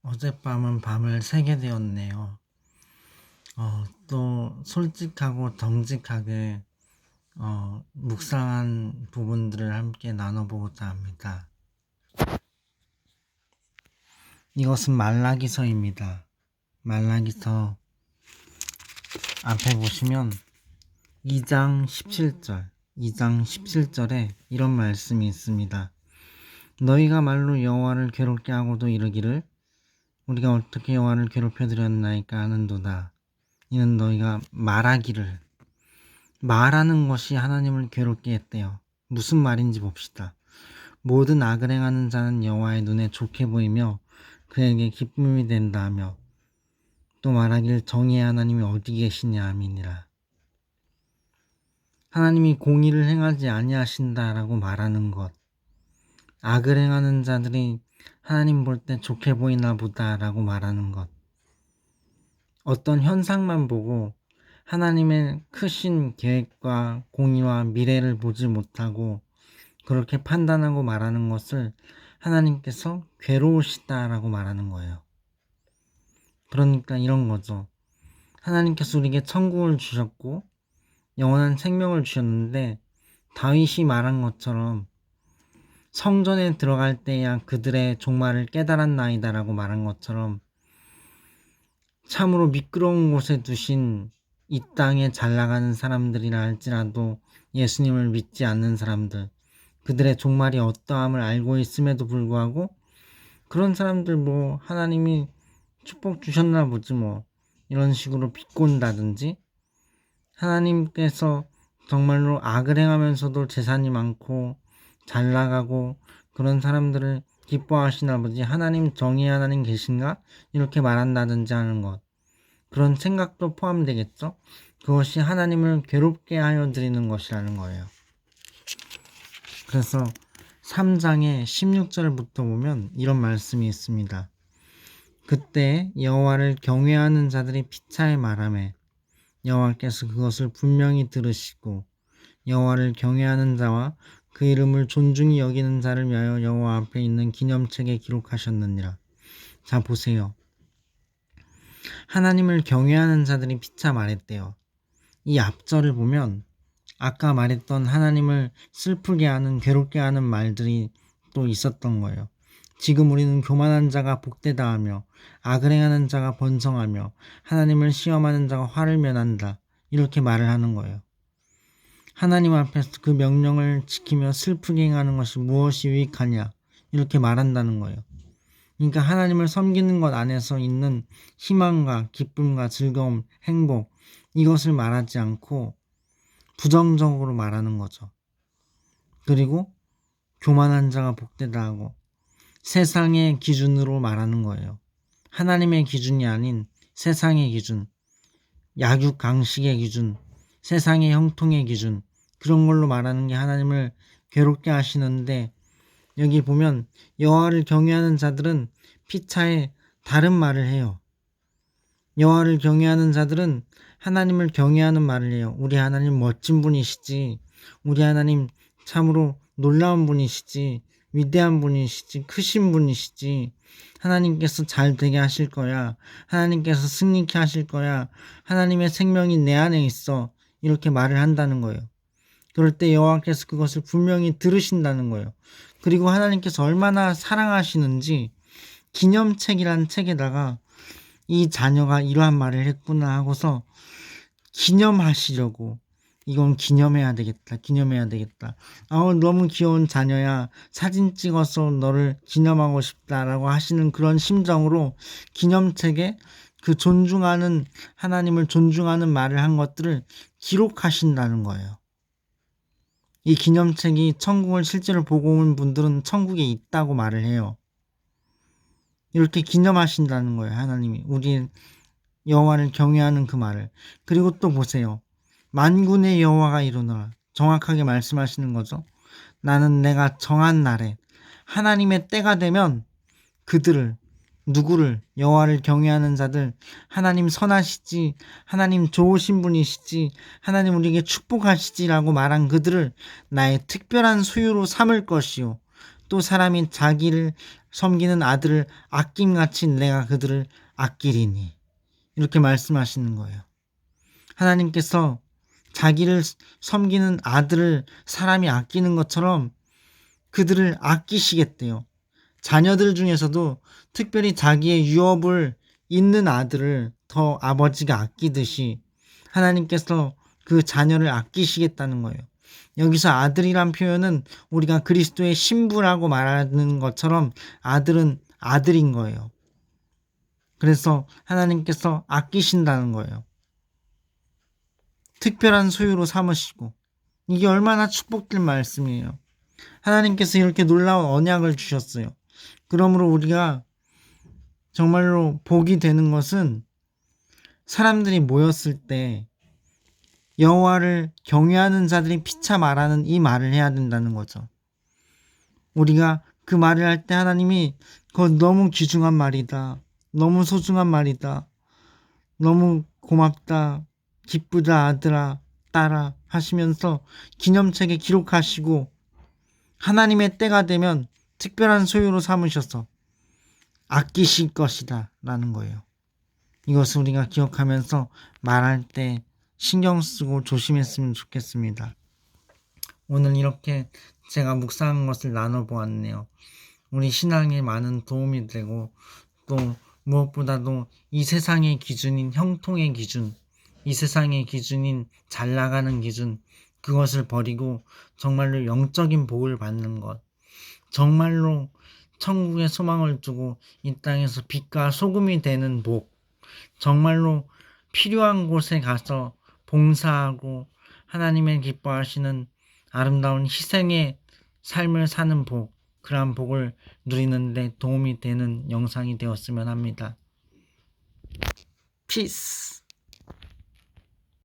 어젯밤은 밤을 새게 되었네요. 또 솔직하고 정직하게 묵상한 부분들을 함께 나눠보고자 합니다. 이것은 말라기서입니다. 말라기서 앞에 보시면 2장 17절에 이런 말씀이 있습니다. 너희가 말로 여호와를 괴롭게 하고도 이르기를 우리가 어떻게 여호와를 괴롭혀 드렸나이까 하는도다. 이는 너희가 말하는 것이 하나님을 괴롭게 했대요. 무슨 말인지 봅시다. 모든 악을 행하는 자는 여호와의 눈에 좋게 보이며 그에게 기쁨이 된다 하며 또 말하길 정의의 하나님이 어디 계시냐 함이니라. 하나님이 공의를 행하지 아니하신다라고 말하는 것, 악을 행하는 자들이 하나님 볼 때 좋게 보이나 보다라고 말하는 것, 어떤 현상만 보고 하나님의 크신 계획과 공의와 미래를 보지 못하고 그렇게 판단하고 말하는 것을 하나님께서 괴로우시다라고 말하는 거예요. 그러니까 이런 거죠. 하나님께서 우리에게 천국을 주셨고 영원한 생명을 주셨는데 다윗이 말한 것처럼 성전에 들어갈 때야 그들의 종말을 깨달았나이다라고 말한 것처럼 참으로 미끄러운 곳에 두신 이 땅에 잘 나가는 사람들이라 할지라도 예수님을 믿지 않는 사람들, 그들의 종말이 어떠함을 알고 있음에도 불구하고 그런 사람들 하나님이 축복 주셨나 보지 이런 식으로 비꼰다든지 하나님께서 정말로 악을 행하면서도 재산이 많고 잘 나가고 그런 사람들을 기뻐하시나 보지 하나님 정의의 하나님 계신가? 이렇게 말한다든지 하는 것, 그런 생각도 포함되겠죠. 그것이 하나님을 괴롭게 하여 드리는 것이라는 거예요. 그래서 3장의 16절부터 보면 이런 말씀이 있습니다. 그때 여호와를 경외하는 자들이 피차에 말하매 여호와께서 그것을 분명히 들으시고 여호와를 경외하는 자와 그 이름을 존중히 여기는 자를 위하여 여호와 앞에 있는 기념책에 기록하셨느니라. 자, 보세요. 하나님을 경외하는 자들이 피차 말했대요. 이 앞절을 보면 아까 말했던 하나님을 슬프게 하는, 괴롭게 하는 말들이 또 있었던 거예요. 지금 우리는 교만한 자가 복되다 하며 악을 행하는 자가 번성하며 하나님을 시험하는 자가 화를 면한다, 이렇게 말을 하는 거예요. 하나님 앞에서 그 명령을 지키며 슬프게 행하는 것이 무엇이 유익하냐, 이렇게 말한다는 거예요. 그러니까 하나님을 섬기는 것 안에서 있는 희망과 기쁨과 즐거움, 행복, 이것을 말하지 않고 부정적으로 말하는 거죠. 그리고 교만한 자가 복되다 하고 세상의 기준으로 말하는 거예요. 하나님의 기준이 아닌 세상의 기준, 약육강식의 기준, 세상의 형통의 기준, 그런 걸로 말하는 게 하나님을 괴롭게 하시는데, 여기 보면 여호와를 경외하는 자들은 피차에 다른 말을 해요. 여호와를 경외하는 자들은 하나님을 경외하는 말을 해요. 우리 하나님 멋진 분이시지, 우리 하나님 참으로 놀라운 분이시지, 위대한 분이시지, 크신 분이시지, 하나님께서 잘 되게 하실 거야, 하나님께서 승리케 하실 거야, 하나님의 생명이 내 안에 있어, 이렇게 말을 한다는 거예요. 그럴 때 여호와께서 그것을 분명히 들으신다는 거예요. 그리고 하나님께서 얼마나 사랑하시는지 기념책이란 책에다가 이 자녀가 이러한 말을 했구나 하고서 기념하시려고, 이건 기념해야 되겠다. 너무 귀여운 자녀야, 사진 찍어서 너를 기념하고 싶다라고 하시는 그런 심정으로 기념책에 그 존중하는, 하나님을 존중하는 말을 한 것들을 기록하신다는 거예요. 이 기념책이 천국을 실제로 보고 온 분들은 천국에 있다고 말을 해요. 이렇게 기념하신다는 거예요. 하나님이 우리 여호와를 경외하는 그 말을. 그리고 또 보세요. 만군의 여호와가 이르노라, 정확하게 말씀하시는 거죠. 나는 내가 정한 날에, 하나님의 때가 되면 그들을, 누구를? 여호와를 경외하는 자들, 하나님 선하시지, 하나님 좋으신 분이시지, 하나님 우리에게 축복하시지라고 말한 그들을 나의 특별한 소유로 삼을 것이요, 또 사람이 자기를 섬기는 아들을 아낌같이 내가 그들을 아끼리니. 이렇게 말씀하시는 거예요. 하나님께서 자기를 섬기는 아들을 사람이 아끼는 것처럼 그들을 아끼시겠대요. 자녀들 중에서도 특별히 자기의 유업을 잇는 아들을 더 아버지가 아끼듯이 하나님께서 그 자녀를 아끼시겠다는 거예요. 여기서 아들이란 표현은 우리가 그리스도의 신부라고 말하는 것처럼 아들은 아들인 거예요. 그래서 하나님께서 아끼신다는 거예요. 특별한 소유로 삼으시고, 이게 얼마나 축복될 말씀이에요. 하나님께서 이렇게 놀라운 언약을 주셨어요. 그러므로 우리가 정말로 복이 되는 것은 사람들이 모였을 때 여호와를 경외하는 자들이 피차 말하는 이 말을 해야 된다는 거죠. 우리가 그 말을 할 때 하나님이 그거 너무 귀중한 말이다. 너무 소중한 말이다. 너무 고맙다. 기쁘다 아들아 딸아 하시면서 기념책에 기록하시고 하나님의 때가 되면 특별한 소유로 삼으셔서 아끼실 것이다 라는 거예요. 이것을 우리가 기억하면서 말할 때 신경 쓰고 조심했으면 좋겠습니다. 오늘 이렇게 제가 묵상한 것을 나눠보았네요. 우리 신앙에 많은 도움이 되고 또 무엇보다도 이 세상의 기준인 형통의 기준, 이 세상의 기준인 잘 나가는 기준, 그것을 버리고 정말로 영적인 복을 받는 것, 정말로 천국의 소망을 두고 이 땅에서 빛과 소금이 되는 복, 정말로 필요한 곳에 가서 봉사하고 하나님의 기뻐하시는 아름다운 희생의 삶을 사는 복, 그러한 복을 누리는데 도움이 되는 영상이 되었으면 합니다. 피스!